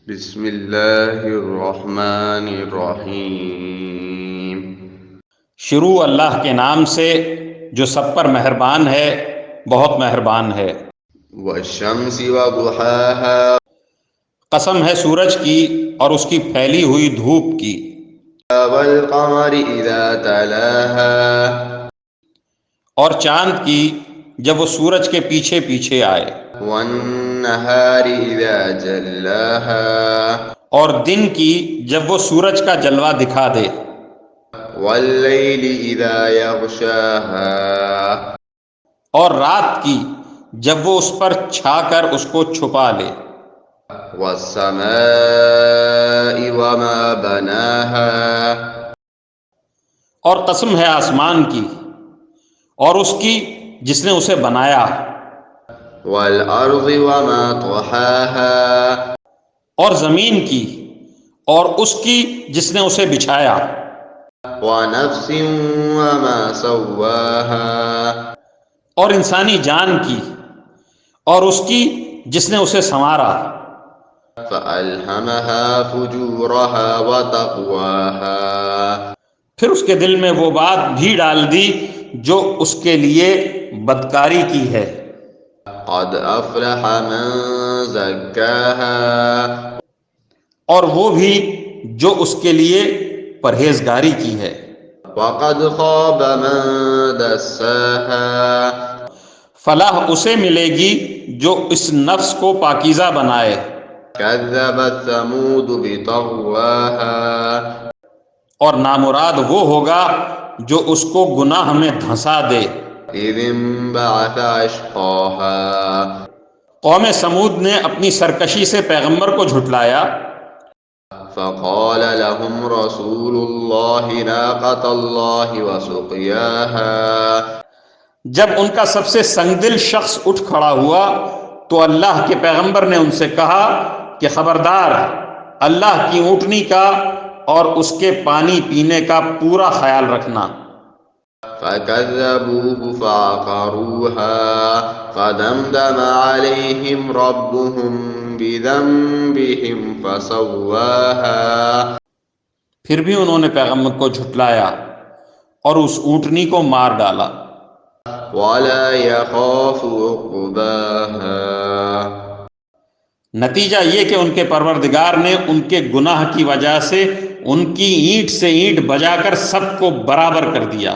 بسم اللہ الرحمن الرحیم۔ شروع اللہ کے نام سے جو سب پر مہربان ہے، بہت مہربان ہے۔ والشمس وضحاها قسم ہے سورج کی اور اس کی پھیلی ہوئی دھوپ کی، والقمر اذا تلاها اور چاند کی جب وہ سورج کے پیچھے پیچھے آئے، والنہار اذا جلاها اور دن کی جب وہ سورج کا جلوہ دکھا دے، واللیل اذا یغشاها اور رات کی جب وہ اس پر چھا کر اس کو چھپا لے، والسماء وما بناها اور قسم ہے آسمان کی اور اس کی جس نے اسے بنایا، والارض وما طحاها اور زمین کی اور اس کی جس نے اسے بچھایا، ونفس وما سواها اور انسانی جان کی اور اس کی جس نے اسے سنوارا، فألهمها فجورها وتقواها پھر اس کے دل میں وہ بات بھی ڈال دی جو اس کے لیے بدکاری کی ہے۔ قد افلح من زکاها اور وہ بھی جو اس کے لیے پرہیزگاری کی ہے۔ وقد خاب من دساها فلاح اسے ملے گی جو اس نفس کو پاکیزہ بنائے۔ كذبت ثمود بطغواها اور نامراد وہ ہوگا جو اس کو گناہ میں دھنسا دے۔ إذ انبعث أشقاها قوم سمود نے اپنی سرکشی سے پیغمبر کو جھٹلایا، فقال لهم رسول الله ناقة الله وسقياها جب ان کا سب سے سنگدل شخص اٹھ کھڑا ہوا تو اللہ کے پیغمبر نے ان سے کہا کہ خبردار، اللہ کی اونٹنی کا اور اس کے پانی پینے کا پورا خیال رکھنا۔ فكذبوه فعقروها فدمدم عليهم ربهم بذنبهم فسواها پھر بھی انہوں نے پیغمبر کو جھٹلایا اور اس اونٹنی کو مار ڈالا۔ ولا يخاف عقباها نتیجہ یہ کہ ان کے پروردگار نے ان کے گناہ کی وجہ سے ان کی اینٹ سے اینٹ بجا کر سب کو برابر کر دیا۔